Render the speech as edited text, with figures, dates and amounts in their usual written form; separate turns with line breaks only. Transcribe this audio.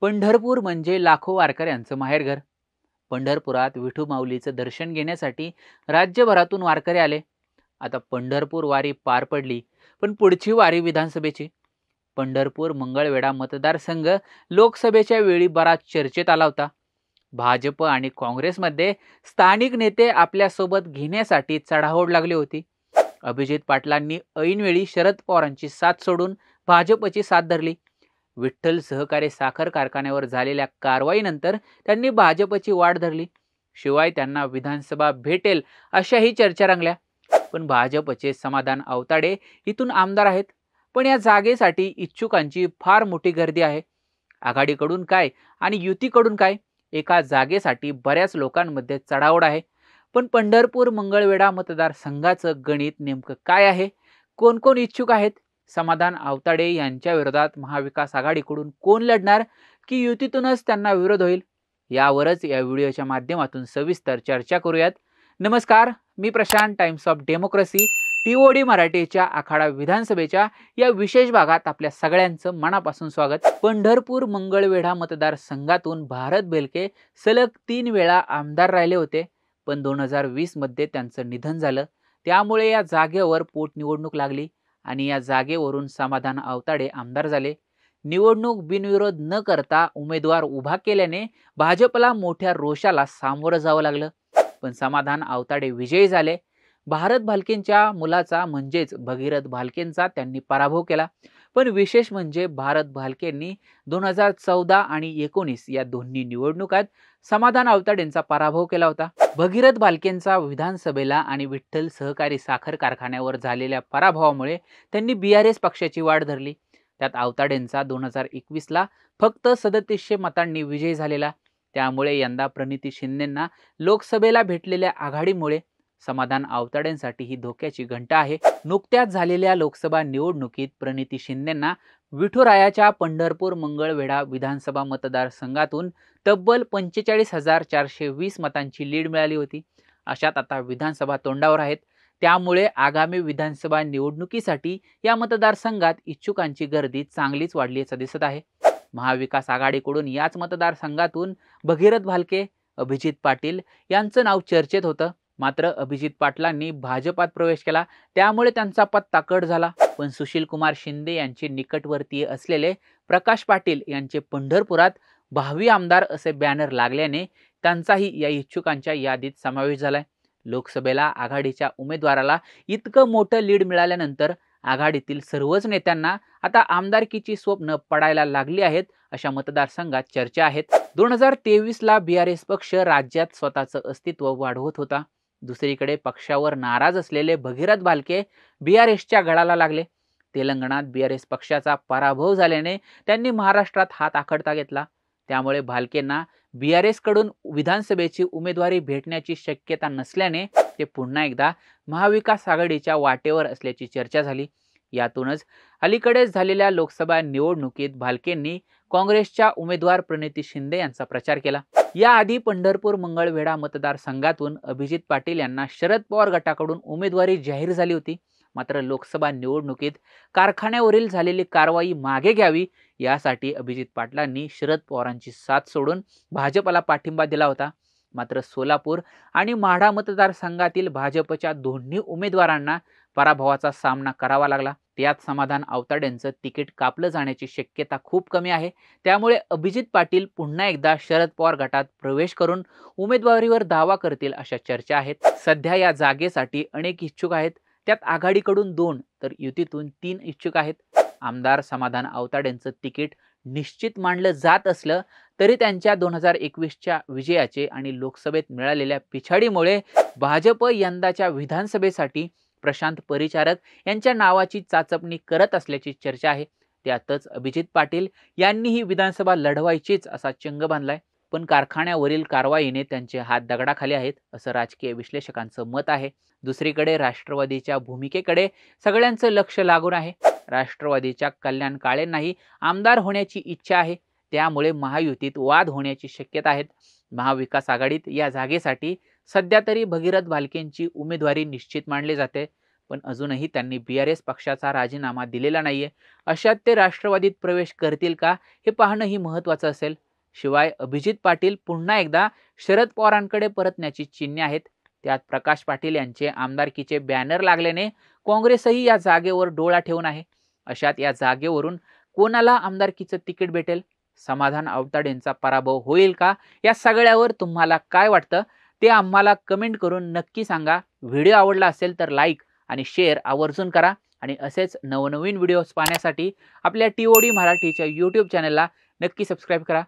पंढरपूर म्हणजे लाखो वारकऱ्यांचं माहेरघर. पंढरपुरात विठू माऊलीचं दर्शन घेण्यासाठी राज्यभरातून वारकरी आले. आता पंढरपूर वारी पार पडली, पण पुढची वारी विधानसभेची. पंढरपूर मंगळवेढा मतदारसंघ लोकसभेच्या वेळी बराच चर्चेत आला होता. भाजप आणि काँग्रेसमध्ये स्थानिक नेते आपल्यासोबत घेण्यासाठी चढाओढ लागली होती. अभिजित पाटलांनी ऐनवेळी शरद पवारांची साथ सोडून भाजपची साथ धरली. विठ्ठल सहकारी साखर कारखान्यावर झालेल्या कारवाईनंतर त्यांनी भाजपची वाट धरली. शिवाय त्यांना विधानसभा भेटेल अशाही चर्चा रंगल्या. पण भाजपचे समाधान आवताडे इथून आमदार आहेत, पण या जागेसाठी इच्छुकांची फार मोठी गर्दी आहे. आघाडीकडून काय आणि युतीकडून काय, एका जागेसाठी बऱ्याच लोकांमध्ये चढाओढ आहे. पण पंढरपूर मंगळवेढा मतदारसंघाचं गणित नेमकं काय आहे? कोण कोण इच्छुक आहेत? समाधान आवताडे यांच्या विरोधात महाविकास आघाडीकडून कोण लढणार, की युतीतूनच त्यांना विरोध होईल? यावरच या व्हिडिओच्या माध्यमातून सविस्तर चर्चा करूयात. नमस्कार, मी Prashant, Times of Democracy TOD मराठीच्या आखाडा विधानसभेच्या या विशेष भागात आपल्या सगळ्यांचं मनापासून स्वागत. पंढरपूर मंगळवेढा मतदारसंघातून भारत बेलके सलग 3 वेळा आमदार राहिले होते, पण 2020 मध्ये त्यांचं निधन झालं. त्यामुळे या जागेवर पोटनिवडणूक लागली आणि या जागेवरून समाधान आवताडे आमदार झाले. निवडणूक बिनविरोध न करता उमेदवार उभा केल्याने भाजपला मोठ्या रोषाला सामोरं जावं लागलं. पण समाधान आवताडे विजयी झाले. भारत भालकेंच्या मुलाचा म्हणजेच भगीरथ भालकेंचा त्यांनी पराभव केला. पण विशेष म्हणजे भारत भालकेंनी 2014 आणि 19 या दोन्ही निवडणुकात समाधान आवताडेंचा पराभव केला होता. भगीरथ भालकेंचा विधानसभेला आणि विठ्ठल सहकारी साखर कारखान्यावर झालेल्या पराभवामुळे त्यांनी BRS पक्षाची वाट धरली. त्यात आवताडेंचा 2021ला फक्त 3700 मतांनी विजय झालेला. त्यामुळे यंदा प्रणिती शिंदेंना लोकसभेला भेटलेल्या आघाडीमुळे समाधान आवताडेंसाठी ही धोक्याची घंटा आहे. नुकत्याच झालेल्या लोकसभा निवडणुकीत प्रणिती शिंदेंना विठुरायाच्या पंढरपूर मंगळवेढा विधानसभा मतदारसंघातून तब्बल 45,420 मतांची लीड मिळाली होती. अशात आता विधानसभा तोंडावर आहेत. त्यामुळे आगामी विधानसभा निवडणुकीसाठी या मतदारसंघात इच्छुकांची गर्दी चांगलीच वाढली असं दिसत आहे. महाविकास आघाडीकडून याच मतदारसंघातून भगीरथ भालके, अभिजित पाटील यांचं नाव चर्चेत होतं. मात्र अभिजित पाटलांनी भाजपात प्रवेश केला, त्यामुळे त्यांचा पत्ता कट झाला. पण सुशीलकुमार शिंदे यांचे निकटवर्तीय असलेले प्रकाश पाटील यांचे पंढरपुरात भावी आमदार असे बॅनर लागल्याने त्यांचाही या इच्छुकांच्या यादीत समावेश झालाय. लोकसभेला आघाडीच्या उमेदवाराला इतकं मोठं लीड मिळाल्यानंतर आघाडीतील सर्वच नेत्यांना आता आमदारकीची स्वप्न पडायला लागली आहेत, अशा मतदारसंघात चर्चा आहेत. 2023ला BRS पक्ष राज्यात स्वतःचं अस्तित्व वाढवत होता. दुसरीकडे पक्षावर नाराज असलेले भगीरथ भालके BRSच्या गळाला लागले. तेलंगणात BRS पक्षाचा पराभव झाल्याने त्यांनी महाराष्ट्रात हात आखडता घेतला. त्यामुळे भालकेंना BRS कडून विधानसभेची उमेदवारी भेटण्याची शक्यता नसल्याने ते पुन्हा एकदा महाविकास आघाडीच्या वाटेवर असल्याची चर्चा झाली. यातूनच अलीकडेच झालेल्या लोकसभा निवडणुकीत भालकेंनी काँग्रेसच्या उमेदवार प्रणिती शिंदे यांचा प्रचार केला. याआधी पंढरपूर मंगळवेढा मतदारसंघातून अभिजित पाटील यांना शरद पवार गटाकडून उमेदवारी जाहीर झाली होती. मात्र लोकसभा निवडणुकीत कारखान्यावरील झालेली कारवाई मागे घ्यावी यासाठी अभिजित पाटलांनी शरद पवारांची साथ सोडून भाजपला पाठिंबा दिला होता. मात्र सोलापूर आणि माढा मतदारसंघातील भाजपच्या दोन्ही उमेदवारांना पराभवाचा सामना करावा लागला. त्यात समाधान आवताडेंचं तिकीट कापलं जाण्याची शक्यता खूप कमी आहे. त्यामुळे अभिजित पाटील पुन्हा एकदा शरद पवार गटात प्रवेश करून उमेदवारीवर दावा करतील अशा चर्चा आहेत. सध्या या जागेसाठी अनेक इच्छुक आहेत. त्यात आघाडीकडून 2 तर युतीतून 3 इच्छुक आहेत. आमदार समाधान आवताडेंचं तिकीट निश्चित मानलं जात असलं तरी त्यांच्या 2021च्या विजयाचे आणि लोकसभेत मिळालेल्या पिछाडीमुळे भाजप यंदाच्या विधानसभेसाठी प्रशांत परिचारक यांच्या नावाची चाचपणी करत असल्याची चर्चा आहे. त्यातच अभिजित पाटील यांनीही विधानसभा लढवायचीच असा चंग बांधलाय. पण कारखान्यावरील कारवाईने त्यांचे हात दगडाखाली आहेत असं राजकीय विश्लेषकांचं मत आहे. दुसरीकडे राष्ट्रवादीच्या भूमिकेकडे सगळ्यांचं लक्ष लागून आहे. राष्ट्रवादीच्या कल्याण काळेंनाही आमदार होण्याची इच्छा आहे. त्यामुळे महायुतीत वाद होण्याची शक्यता आहेत. महाविकास आघाडीत या जागेसाठी सध्या तरी भगीरथ भालकेंची उमेदवारी निश्चित मानली जाते. पण अजूनही त्यांनी BRS पक्षाचा राजीनामा दिलेला नाहीये. अशात ते राष्ट्रवादीत प्रवेश करतील का हे पाहणंही महत्त्वाचं असेल. शिवाय अभिजित पाटील पुन्हा एकदा शरद पवारांकडे परतण्याची चिन्हे आहेत. त्यात प्रकाश पाटील यांचे आमदारकीचे बॅनर लागल्याने काँग्रेसही या जागेवर डोळा ठेवून आहे. अशात या जागेवरून कोणाला आमदारकीचं तिकीट भेटेल? समाधान आवताडेंचा पराभव होईल का? या सगळ्यावर तुम्हाला काय वाटतं ते आम्हाला कमेंट करून नक्की सांगा. व्हिडिओ आवडला असेल तर लाईक आणि शेअर आवर्जून करा आणि असेच नवनवीन व्हिडिओज पाहण्यासाठी आपल्या TOD मराठीच्या YouTube चॅनलला नक्की सबस्क्राईब करा.